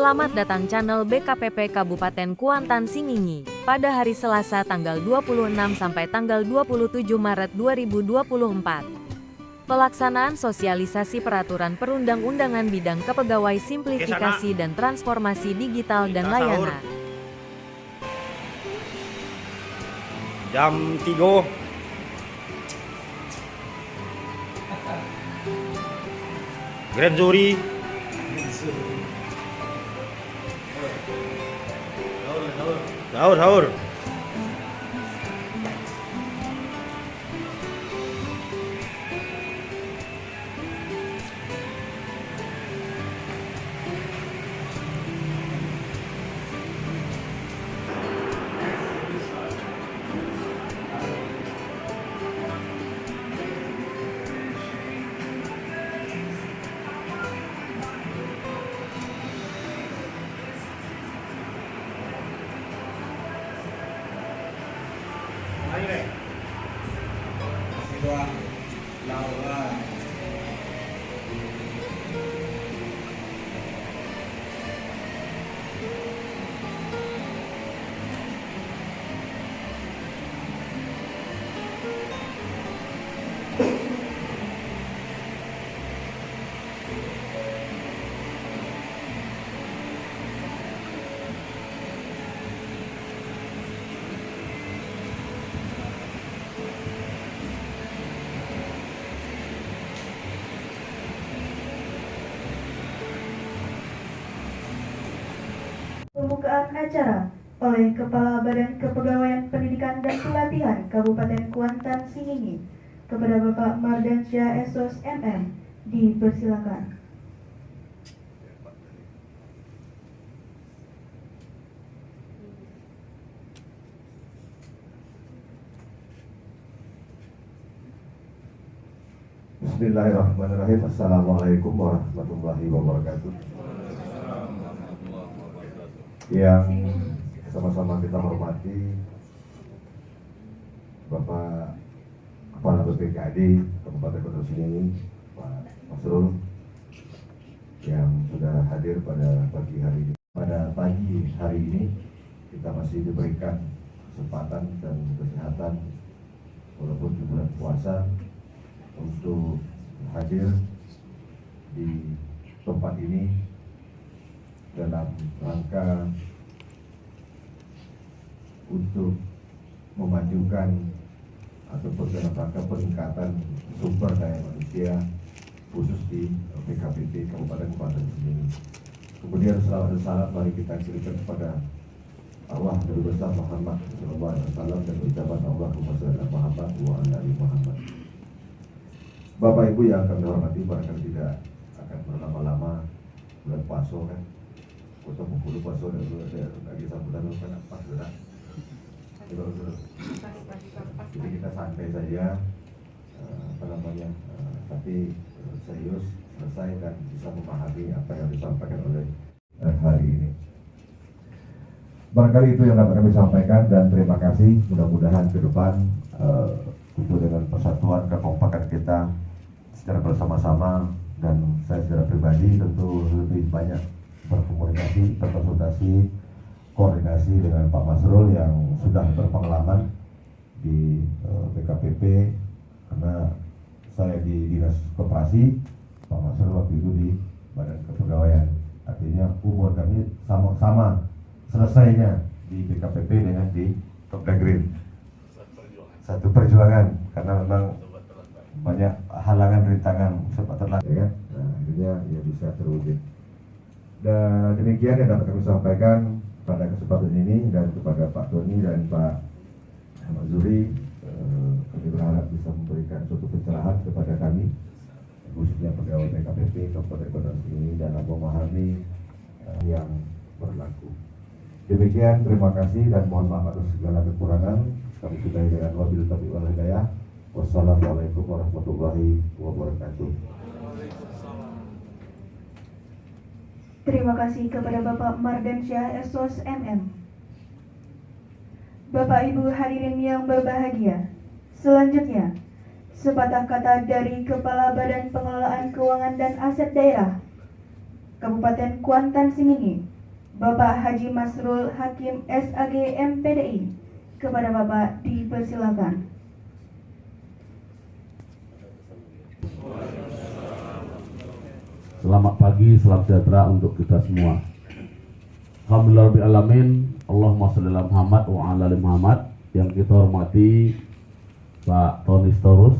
Selamat datang channel BKPP Kabupaten Kuantan Singingi. Pada hari Selasa tanggal 26 sampai tanggal 27 Maret 2024. Pelaksanaan sosialisasi peraturan perundang-undangan bidang kepegawai simplifikasi dan transformasi digital dan layanan. Jam 3. Grand Zuri. Sahur. Pembukaan acara oleh Kepala Badan Kepegawaian Pendidikan dan Pelatihan Kabupaten Kuantan Singingi kepada Bapak Mardansyah Esos MM dipersilakan. Bismillahirrahmanirrahim. Assalamualaikum warahmatullahi wabarakatuh. Yang sama-sama kita hormati Bapak Kepala BPKD Kabupaten Kota Singingi, Pak Masrul, yang sudah hadir pada pagi hari ini. Pada pagi hari ini kita masih diberikan kesempatan dan kesehatan walaupun di bulan puasa untuk hadir di tempat ini dalam rangka untuk memajukan ataupun dalam rangka peningkatan sumber daya manusia khusus di BKPP Kabupaten Kuantan Singingi. Kemudian selawat dan salam mari kita kirimkan kepada Allah Nabi besar Muhammad SAW dan ucapan Allahumma shalli ala Muhammad wa ala ali Muhammad. Bapak Ibu yang kami hormati, barangkali tidak akan berlama-lama, bulan puasa kan, untuk menghulu puasa dan lagi sambutan kan pas sudah. Jadi kita santai saja, tapi serius, selesai dan bisa memahami apa yang disampaikan oleh hari ini. Barangkali itu yang dapat kami sampaikan dan terima kasih. Mudah-mudahan ke depan itu dengan persatuan kekompakan kita secara bersama-sama, dan saya secara pribadi tentu lebih banyak berkomunikasi, berkonsultasi, koordinasi dengan Pak Masrul yang sudah berpengalaman di BKPP, karena saya di Dinas Koperasi, Pak Masrul waktu itu di Badan Kepegawaian. Artinya umur kami sama-sama selesainya di BKPP dengan di Tokdagrin. Satu perjuangan, karena memang banyak halangan rintangan sempat terlalu ya. Nah, akhirnya ya bisa terwujud. Dan demikian yang dapat kami sampaikan pada kesempatan ini, dan kepada Pak Tony dan Pak Ahmad Zuri, kami berharap bisa memberikan suatu pencerahan kepada kami, khususnya pegawai BKPP Kabupaten Kota Singingi, dalam memahami yang berlaku. Demikian, terima kasih dan mohon maaf atas segala kekurangan. Kami sudahi dengan wabillahi taufiq wal hidayah. Wassalamualaikum warahmatullahi wabarakatuh. Terima kasih kepada Bapak Mardansyah Esos MM. Bapak Ibu hadirin yang berbahagia, selanjutnya sepatah kata dari Kepala Badan Pengelolaan Keuangan dan Aset Daerah Kabupaten Kuantan Singingi, Bapak Haji Masrul Hakim SAG MPDI. Kepada Bapak dipersilakan. Selamat pagi, salam sejahtera untuk kita semua. Alhamdulillahirrahmanirrahim. Allahumma sholli ala Muhammad wa ala ali Muhammad. Yang kita hormati Pak Tony Storus,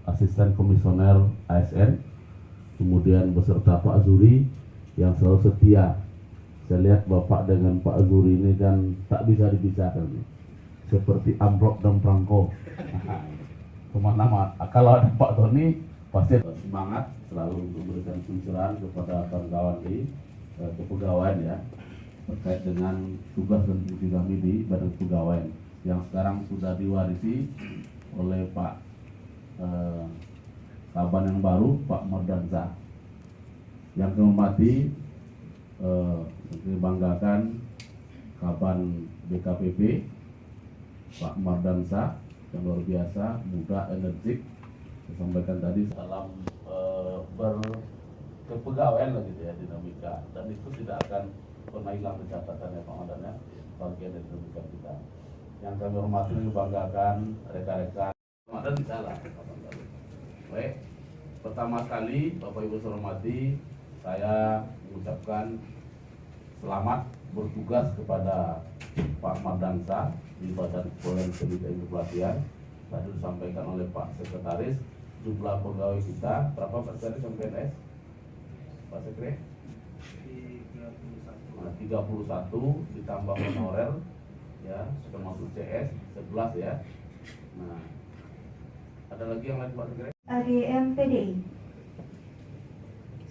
Asisten Komisioner ASN, kemudian beserta Pak Zuri yang selalu setia. Saya lihat Bapak dengan Pak Zuri ini kan tak bisa dipisahkan, seperti amplop dan perangko. Kemana-mana. Kalau ada Pak Tony, pasti semangat selalu untuk memberikan pencerahan kepada kawan-kawan di kepegawaian ya, terkait dengan tugas dan fungsi kami di Badan Kepegawaian yang sekarang sudah diwarisi oleh Pak Kaban yang baru, Pak Mardansa. Yang kami hormati, dibanggakan Kaban BKPP Pak Mardansa yang luar biasa, muda, energik. Saya sampaikan tadi salam berkepegawaian lah gitu ya, dinamika, dan itu tidak akan pernah hilang catatannya Pak Mardan ya, bagian dari dinamika kita. Yang kami hormati dan dibanggakan rekan-rekan Mardan di sana. Baik, pertama sekali Bapak Ibu saya hormati, saya mengucapkan selamat bertugas kepada Pak Mardansa di Badan Kepegawaian Pendidikan dan Pelatihan. Tadi disampaikan oleh Pak Sekretaris, jumlah pegawai kita berapa Pak Sekretaris yang PNS? Pak Sekretaris? 31 ditambah honorer ya, termasuk CS 11 ya. Nah, ada lagi yang lain Pak Sekretaris? AGMPDI.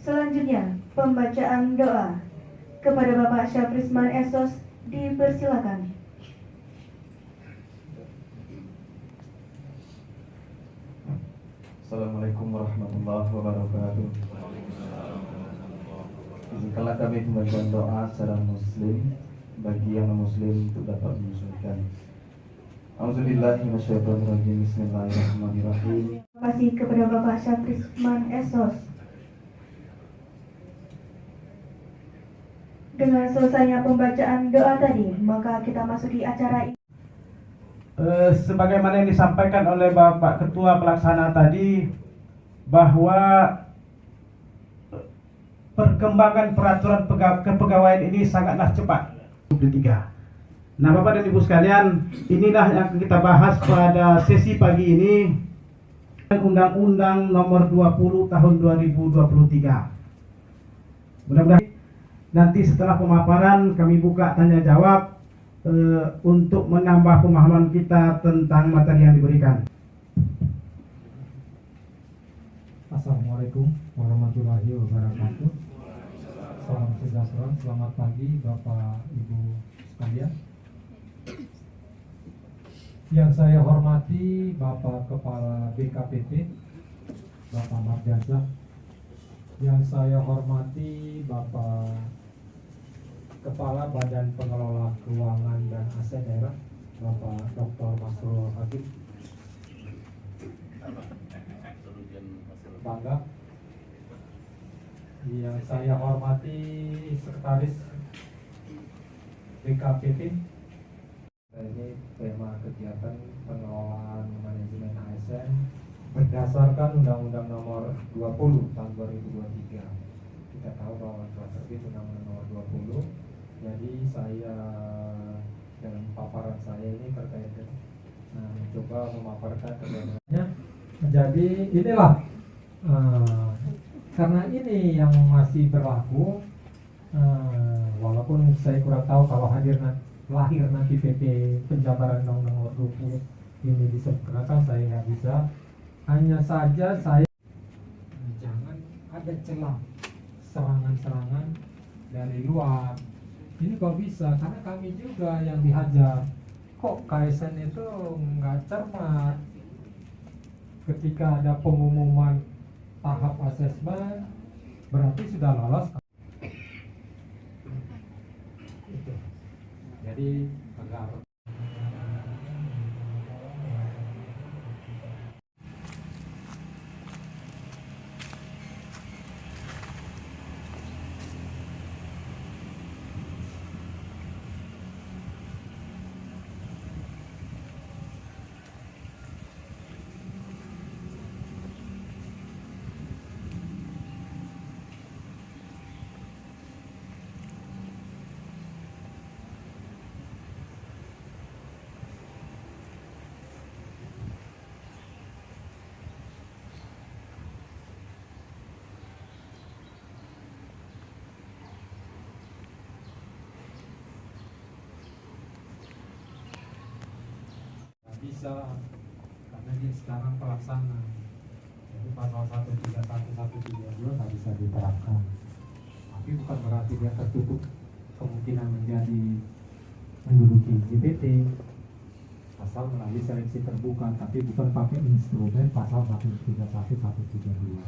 Selanjutnya, pembacaan doa. Kepada Bapak Syafrisman Esos dipersilakan. Assalamualaikum warahmatullahi wabarakatuh. Izinkanlah kami membacakan doa secara muslim bagi yang non-muslim untuk dapat menyesuaikan. Auzubillahi minasyaitonirrajim. Bismillahirrahmanirrahim. Terima kasih kepada Bapak Syafrisman Esos. Dengan selesainya pembacaan doa tadi, maka kita masuki acara ini. Sebagaimana yang disampaikan oleh Bapak Ketua Pelaksana tadi, bahwa perkembangan peraturan kepegawaian ini sangatlah cepat. 23. Nah, Bapak dan Ibu sekalian, inilah yang kita bahas pada sesi pagi ini, Undang-Undang Nomor 20 Tahun 2023. Mudah-mudahan nanti setelah pemaparan kami buka tanya jawab untuk menambah pemahaman kita tentang materi yang diberikan. Assalamualaikum warahmatullahi wabarakatuh. Salam sejahtera, selamat pagi Bapak Ibu sekalian. Yang saya hormati Bapak Kepala BKPP Bapak Mardansa. Yang saya hormati Bapak Kepala Badan Pengelola Keuangan dan Aset Daerah Bapak Dr. Masrul Hakim. Bangga. Yang saya hormati Sekretaris BKPP. Ini tema kegiatan pengelolaan manajemen ASN berdasarkan Undang-Undang Nomor 20 Tahun 2023. Kita tahu bahwa telah terbit Undang-Undang Nomor 20. Jadi saya dalam paparan saya ini terkait mencoba memaparkan kebenarannya. Jadi inilah karena ini yang masih berlaku, walaupun saya kurang tahu kalau lahir nanti PP penjabaran Undang-Undang Nomor 20 ini disempurnakan, saya nggak bisa. Hanya saja saya jangan ada celah serangan-serangan dari luar. Ini kok bisa, karena kami juga yang dihajar. Kok KSN itu nggak cermat ketika ada pengumuman tahap asesmen, berarti sudah lolos. Jadi agar bisa, karena dia sekarang pelaksana. Jadi pasal 131, 132 nggak bisa diterapkan. Tapi bukan berarti dia tertutup kemungkinan menduduki JPT asal melalui seleksi terbuka, tapi bukan pakai instrumen pasal 131, 132.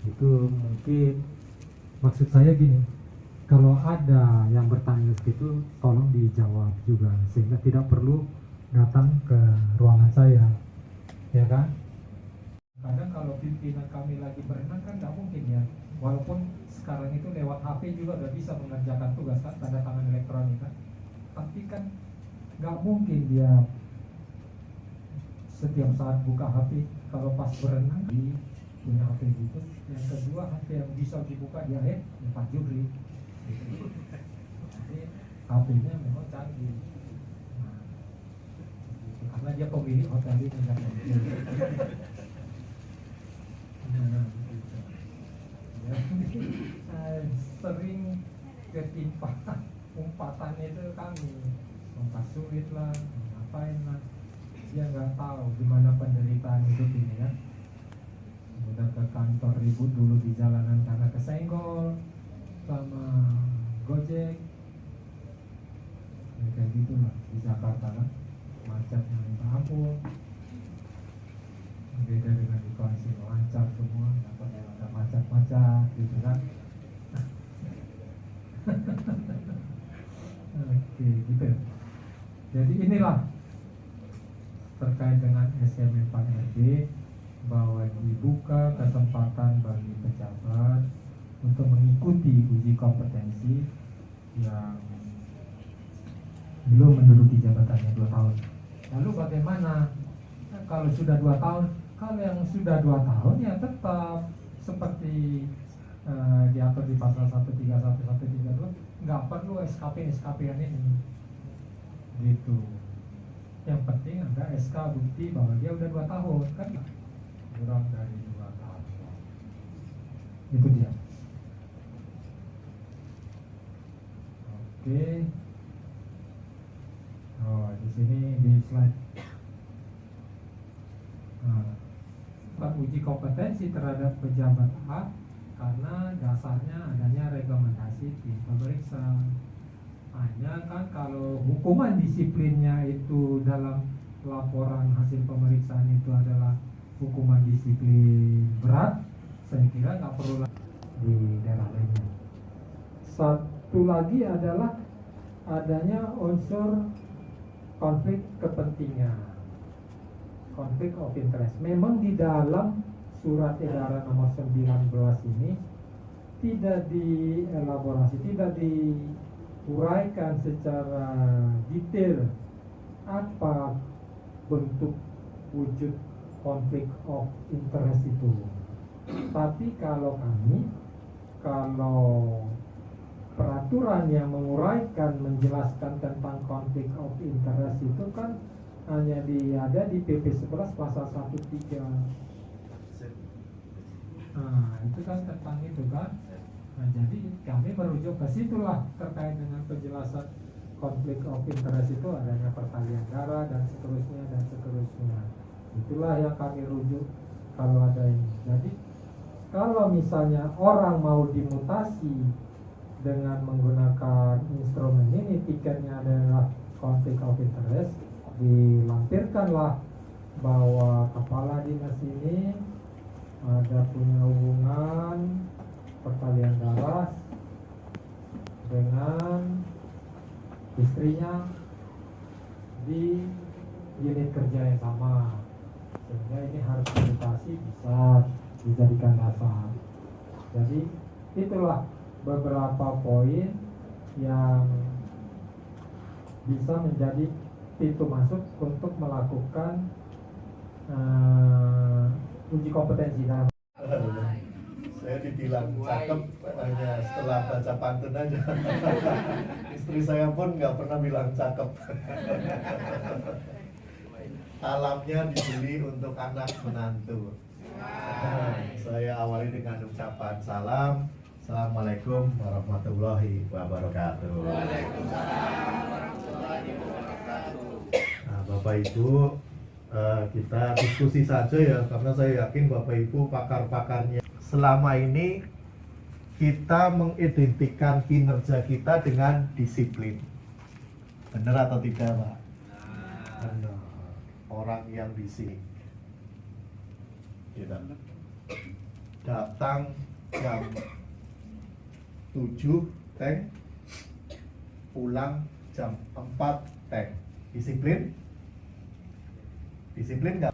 Itu mungkin maksud saya gini, kalau ada yang bertanya segitu tolong dijawab juga, sehingga tidak perlu datang ke ruangan saya, ya kan? Kadang kalau pimpinan kami lagi berenang kan nggak mungkin ya, walaupun sekarang itu lewat HP juga udah bisa mengerjakan tugas kan, tanda tangan elektronik kan, tapi kan nggak mungkin dia setiap saat buka HP. Kalau pas berenang di punya HP gitu. Yang kedua, HP yang bisa dibuka di air ya Pak Jubri. Jadi HP-nya memang canggih. Nah, gitu. Karena dia pemilik hotel ini kan. Nah, gitu. Ya, sering ketimpa umpatannya itu kami. Sulit lah, ngapain lah, dia nggak tahu gimana penderitaan hidup ini ya. Udah ke kantor ribut dulu di jalanan karena kesenggol sama Gojek, ya, kayak gitulah di Jakarta kan, macetnya minta ampun. Beda dengan di Konsing, lancar semua, dapat ada macet-macet gitu kan. Oke, gitu. Jadi inilah terkait dengan SMM 4RB, bahwa dibuka kesempatan bagi pejabat untuk mengikuti uji kompetensi yang belum menduduki jabatannya 2 tahun. Lalu bagaimana kalau sudah 2 tahun? Kalau yang sudah 2 tahun ya tetap seperti diatur di pasal 131, 132, nggak perlu SKP-an ini. Gitu. Yang penting ada SK bukti bahwa dia udah 2 tahun kan, kurang dari 2 tahun. Itu dia. Oke. Oh, di sini di slide. Nah, uji kompetensi terhadap pejabat A karena dasarnya adanya rekomendasi tim pemeriksa. Hanya kan kalau hukuman disiplinnya itu dalam laporan hasil pemeriksaan itu adalah hukuman disiplin berat, saya kira nggak perlu di daerah lainnya. Satu lagi adalah adanya unsur konflik kepentingan, konflik of interest. Memang di dalam surat edaran nomor 19 ini tidak dielaborasi, tidak diuraikan secara detail apa bentuk wujud konflik of interest itu. Tapi kalau peraturan yang menguraikan, menjelaskan tentang konflik of interest itu kan hanya ada di PP 11 pasal 13. Nah, itu kan tentang itu kan. Nah, jadi kami merujuk ke situlah terkait dengan penjelasan konflik of interest itu adanya pertalian darah dan seterusnya. Itulah yang kami rujuk kalau ada ini. Jadi kalau misalnya orang mau dimutasi dengan menggunakan instrumen ini, tiketnya adalah konflik of interest, dilampirkanlah bahwa kepala dinas ini ada punya hubungan pertalian darah dengan istrinya di unit kerja yang sama, sehingga ini harus dimutasi, bisa dijadikan dasar. Jadi itulah beberapa poin yang bisa menjadi pintu masuk untuk melakukan uji kompetensi. Saya dibilang cakep hanya setelah baca pantun aja. Istri saya pun nggak pernah bilang cakep. Salamnya dibeli untuk anak menantu. Saya awali dengan ucapan salam. Assalamualaikum warahmatullahi wabarakatuh. Waalaikumsalam warahmatullahi wabarakatuh. Nah, Bapak Ibu, kita diskusi saja ya, karena saya yakin Bapak Ibu pakar-pakarnya. Selama ini kita mengidentikan kinerja kita dengan disiplin. Benar atau tidak, Pak? Benar. Orang yang disiplin. Kita datang jam 7 tank, pulang jam 4 tank. Disiplin? Disiplin nggak?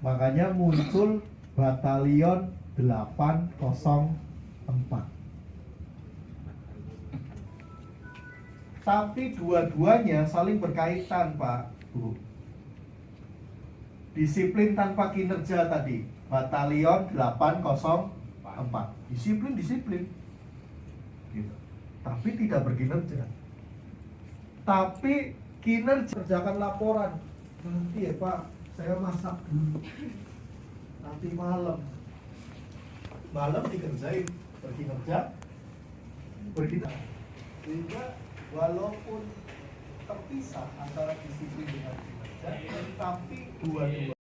Makanya muncul batalion 804. Tapi dua-duanya saling berkaitan, Pak, Bu. Disiplin tanpa kinerja tadi, batalion 804. Disiplin. Gitu. Tapi tidak berkinerja. Tapi kinerja, kerjakan laporan. Nanti ya Pak, saya masak dulu. Nanti malam dikerjain, berkinerja. Sehingga walaupun terpisah antara disiplin dengan kinerja, tapi dua-dua